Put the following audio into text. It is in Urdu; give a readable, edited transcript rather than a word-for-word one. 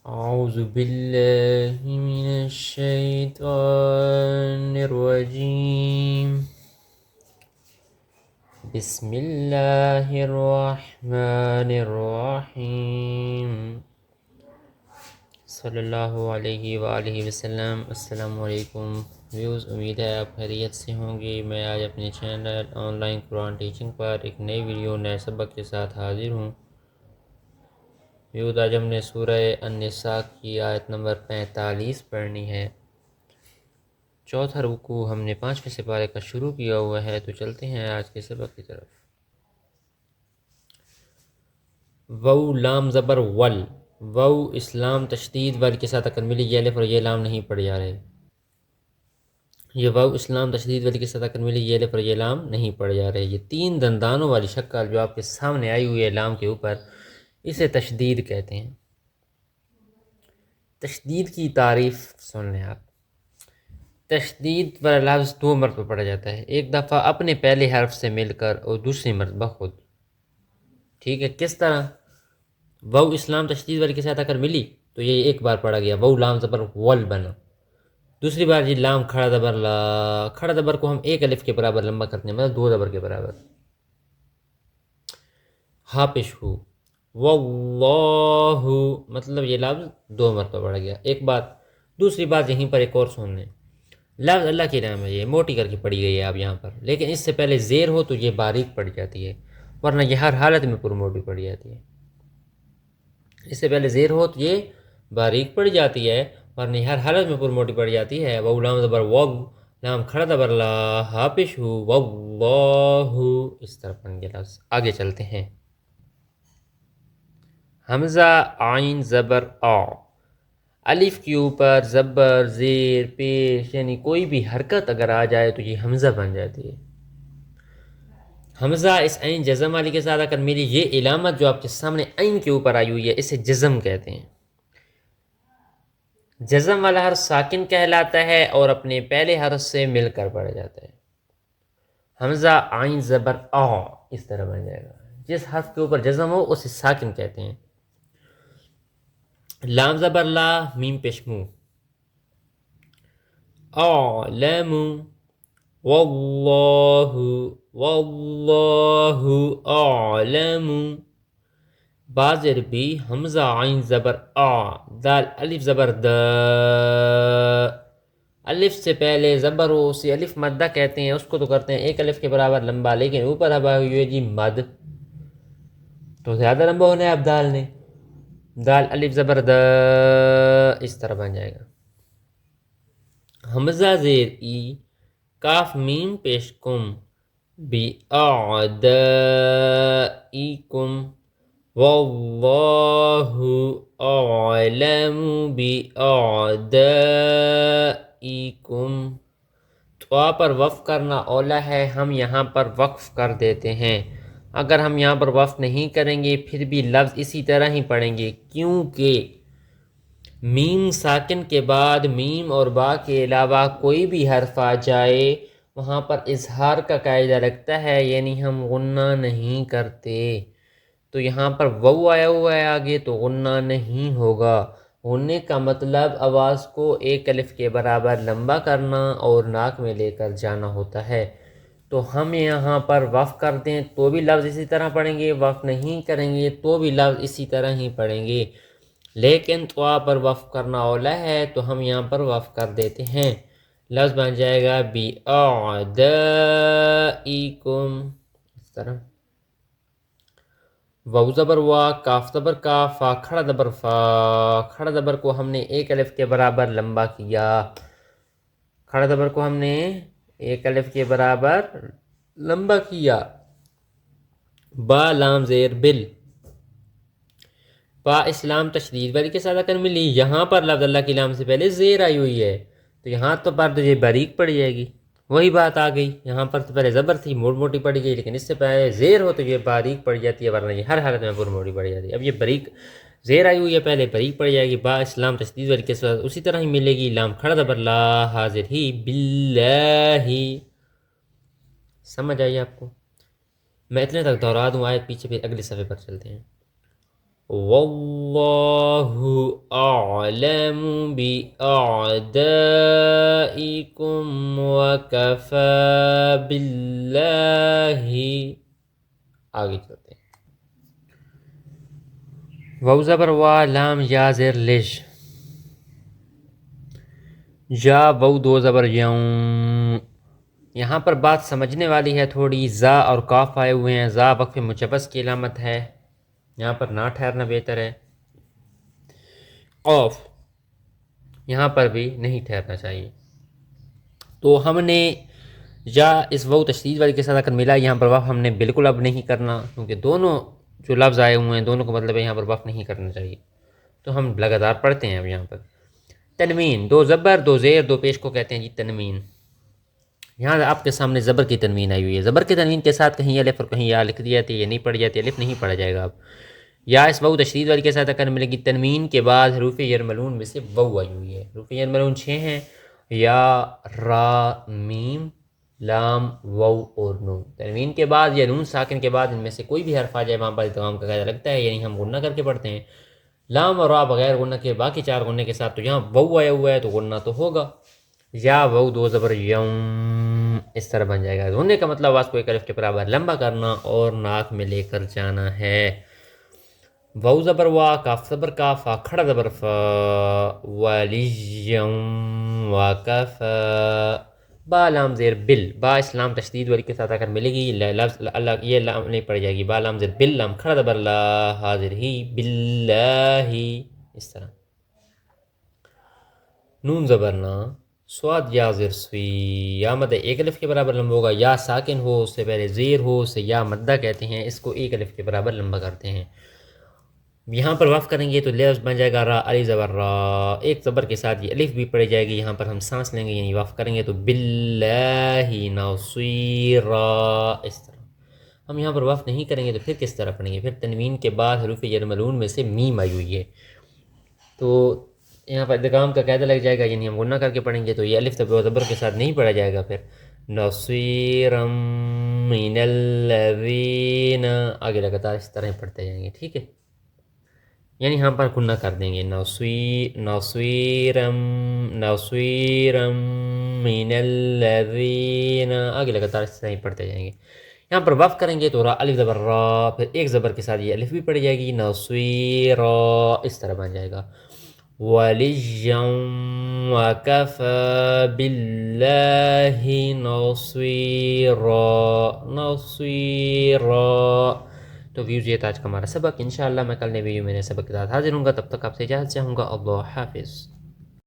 أعوذ بالله من الشيطان الرجيم. بسم الله الرحمن الرحيم. صلی اللہ علیہ وآلہ وسلم. السلام علیکم ویوز، امید ہے آپ خیریت سے ہوں گے. میں آج اپنے channel online Quran teaching پر ایک نئی ویڈیو نئے سبق کے ساتھ حاضر ہوں. ویوز، آج ہم نے سورہ النساء کی آیت نمبر 45 پڑھنی ہے. چوتھا رکوع ہم نے 5ویں سپارے کا شروع کیا ہوا ہے، تو چلتے ہیں آج کے سبق کی طرف. وو لام زبر ول. وو اسلام تشدید ول کے ساتھ اگر ملی، یہ الف اور یہ لام نہیں پڑھ جا رہے. یہ وو اسلام تشدید ول کے ساتھ اگر ملی، یہ الف اور یہ لام نہیں پڑھ جا رہے. یہ 3 دندانوں والی شکل جو آپ کے سامنے آئی ہوئی ہے لام کے اوپر، اسے تشدید کہتے ہیں. تشدید کی تعریف سن لیں آپ. تشدید پر لفظ 2 مرتبہ پڑھا جاتا ہے، ایک دفعہ اپنے پہلے حرف سے مل کر اور دوسری مرتبہ خود. ٹھیک ہے، کس طرح؟ وو اسلام تشدید والی کے ساتھ اگر ملی تو یہ ایک بار پڑھا گیا، وو لام زبر ول بنا. دوسری بار یہ لام کھڑا زبر لا. کھڑا زبر کو ہم ایک الف کے برابر لمبا کرتے ہیں، مطلب 2 زبر کے برابر. ہا پیش ہو. واللہ، مطلب یہ لفظ 2 مرتبہ پڑھا گیا. ایک بات. دوسری بات یہیں پر ایک اور سن لیں. لفظ اللہ کی نام ہے، یہ موٹی کر کے پڑھی گئی ہے آپ یہاں پر، لیکن اس سے پہلے زیر ہو تو یہ باریک پڑ جاتی ہے، ورنہ یہ ہر حالت میں پر موٹی پڑ جاتی ہے. اس سے پہلے زیر ہو تو یہ باریک پڑ جاتی ہے، ورنہ یہ ہر حالت میں پر موٹی پڑ جاتی ہے. وو لام زبر وو، لام کھڑا زبر لا، ہا پیش ہو، واللہ. اس طرح بن گیا لفظ. آگے چلتے ہیں. حمزہ عین زبر آ. الف کے اوپر زبر، زیر، پیش یعنی کوئی بھی حرکت اگر آ جائے تو یہ حمزہ بن جاتی ہے. حمزہ اس عین جزم والی کے ساتھ اگر ملی، یہ علامت جو آپ کے سامنے عین کے اوپر آئی ہوئی ہے اسے جزم کہتے ہیں. جزم والا حرف ساکن کہلاتا ہے اور اپنے پہلے حرف سے مل کر پڑھا جاتا ہے. حمزہ عین زبر آ اس طرح بن جائے گا. جس حرف کے اوپر جزم ہو اسے ساکن کہتے ہیں. لام زبر لا، میم پیش مو. اعلم. واللہ، واللہ اعلم. بازر بھی حمزہ عین زبر آ، دال الف زبر د. الف سے پہلے زبر ہو اسے الف مدہ کہتے ہیں، اس کو تو کرتے ہیں ایک الف کے برابر لمبا، لیکن اوپر ہوا ہوئی ہے جی مد، تو زیادہ لمبا ہونا ہے اب دال نے. دال الف زبر د اس طرح بن جائے گا. حمزہ زیر ای، کاف میم پیش کم، بِأَعْدَائِكُمْ. واللہ اعلم بِأَعْدَائِكُمْ. تو پر وقف کرنا اولا ہے، ہم یہاں پر وقف کر دیتے ہیں. اگر ہم یہاں پر وقف نہیں کریں گے پھر بھی لفظ اسی طرح ہی پڑھیں گے، کیونکہ میم ساکن کے بعد میم اور با کے علاوہ کوئی بھی حرف آ جائے وہاں پر اظہار کا قاعدہ لگتا ہے، یعنی ہم غنہ نہیں کرتے. تو یہاں پر وو آیا ہوا ہے آگے تو غنہ نہیں ہوگا. غننے کا مطلب آواز کو ایک الف کے برابر لمبا کرنا اور ناک میں لے کر جانا ہوتا ہے. تو ہم یہاں پر وقف کر دیں تو بھی لفظ اسی طرح پڑھیں گے، وقف نہیں کریں گے تو بھی لفظ اسی طرح ہی پڑھیں گے. لیکن تو پر وقف کرنا اولا ہے تو ہم یہاں پر وقف کر دیتے ہیں. لفظ بن جائے گا بِأَعْدَائِكُمْ اس طرح. واو زبر وا، کاف زبر کا، فا کھڑا زبر فا. کھڑا زبر کو ہم نے ایک الف کے برابر لمبا کیا. کھڑا زبر کو ہم نے ایک الف کے برابر لمبا کیا. با لام زیر بل. با اسلام تشدید والی کے ساتھ اگر ملی، یہاں پر لفظ اللہ کی لام سے پہلے زیر آئی ہوئی ہے تو یہاں تو پر یہ باریک پڑ جائے گی. وہی بات آ گئی، یہاں پر تو پہلے زبر تھی موڑ موٹی پڑ گئی، لیکن اس سے پہلے زیر ہو تو یہ باریک پڑ جاتی ہے، ورنہ یہ ہر حالت میں پر موٹی پڑ جاتی ہے. اب یہ باریک زیر آئی ہوئی ہے پہلے باریک پڑ جائے گی. با اسلام تشدید والی کے ساتھ اسی طرح ہی ملے گی. لام کھڑا زبر لا، حاضر ہی باللہ. سمجھ آئیے آپ کو؟ میں اتنے تک دہرا دوں آیت پیچھے، پھر اگلے صفحے پر چلتے ہیں. واللہ اعلم بأعدائکم وکفی باللہ. آگے چلتے ہیں. واو زبر وا لام یا زیر لش. یا وو دو زبر یوں. یہاں پر بات سمجھنے والی ہے تھوڑی. زا اور کاف آئے ہوئے ہیں. زا وقف مشبث کی علامت ہے، یہاں پر نہ ٹھہرنا بہتر ہے. قاف یہاں پر بھی نہیں ٹھہرنا چاہیے. تو ہم نے یا اس وو تشدید والی کے ساتھ اگر ملا یہاں پر وقف ہم نے بالکل اب نہیں کرنا، کیونکہ دونوں جو لفظ آئے ہوئے ہیں دونوں کا مطلب ہے یہاں پر وقف نہیں کرنا چاہیے. تو ہم لگاتار پڑھتے ہیں اب یہاں پر. تنوین، دو زبر دو زیر دو پیش کو کہتے ہیں جی تنوین. یہاں آپ کے سامنے زبر کی تنوین آئی ہوئی ہے. زبر کی تنوین کے ساتھ کہیں الف اور کہیں یا لکھ دی جاتی ہے، یہ نہیں پڑھی جاتی. الف نہیں پڑھا جائے گا اب. یا اس وو تشدید والی کے ساتھ اگر ملے گی. تنوین کے بعد حروف یرملون میں سے وو آئی ہوئی ہے. حروف یرملون 6 ہیں: یا، را، میم، لام، وو اور نون. تنوین کے بعد یا نون ساکن کے بعد ان میں سے کوئی بھی حرف آ جائے وہاں پر ادغام کا قاعدہ لگتا ہے، یعنی ہم غنہ کر کے پڑھتے ہیں. لام اور را بغیر غنہ کے باقی 4 غنے کے ساتھ، تو یہاں وو آیا ہوا ہے تو غنہ تو ہوگا. یا وو دو زبر یوم اس طرح بن جائے گا. غنے کا مطلب آواز کو ایک الف کے برابر لمبا کرنا اور ناک میں لے کر جانا ہے. وو زبر وا، کاف زبر کا، فا کھڑا زبر فا، ولیجم وکفا. با لام زیر بل. با اسلام تشدید والی کے ساتھ اگر ملے گی لفظ اللہ یہ لام نہیں پڑ جائے گی. با لام زیر بل، لام کھڑا زبر لا، حاضر ہی، باللہ اس طرح. نون زبر نا، سواد یا زیر سوی. یا مدہ ایک الف کے برابر لمبا ہوگا. یا ساکن ہو اس سے پہلے زیر ہو اسے یا مدہ کہتے ہیں. اس کو ایک الف کے برابر لمبا کرتے ہیں. یہاں پر وقف کریں گے تو لفظ بن جائے گا را، علی زبر را. ایک زبر کے ساتھ یہ الف بھی پڑی جائے گی. یہاں پر ہم سانس لیں گے یعنی وقف کریں گے تو باللہ نصیرا اس طرح. ہم یہاں پر وقف نہیں کریں گے تو پھر کس طرح پڑھیں گے؟ پھر تنوین کے بعد حروف یرملون میں سے میم آئی ہوئی ہے تو یہاں پر ادغام کا قاعدہ لگ جائے گا، یعنی ہم غنہ کر کے پڑھیں گے تو یہ الف زبر کے ساتھ نہیں پڑھا جائے گا. پھر نصیرا من الذین آگے لگاتار اس طرح پڑھتے جائیں گے. ٹھیک ہے، یعنی ہم پر غنہ کر دیں گے. نصیرا من الذین آگے لگاتار اس طرح ہی پڑھتے جائیں گے. یہاں پر وقف کریں گے تو را، الف زبر را، پھر ایک زبر کے ساتھ یہ الف بھی پڑ جائے گی. نصیرا اس طرح بن جائے گا. ولیجا وکفی باللہ نصیرا. تو ویوز یہ تھا آج کا ہمارا سبق. انشاءاللہ میں کل نئے ویڈیو میں نئے سبق کے ساتھ حاضر ہوں گا. تب تک آپ سے اجازت چاہوں گا. اللہ حافظ.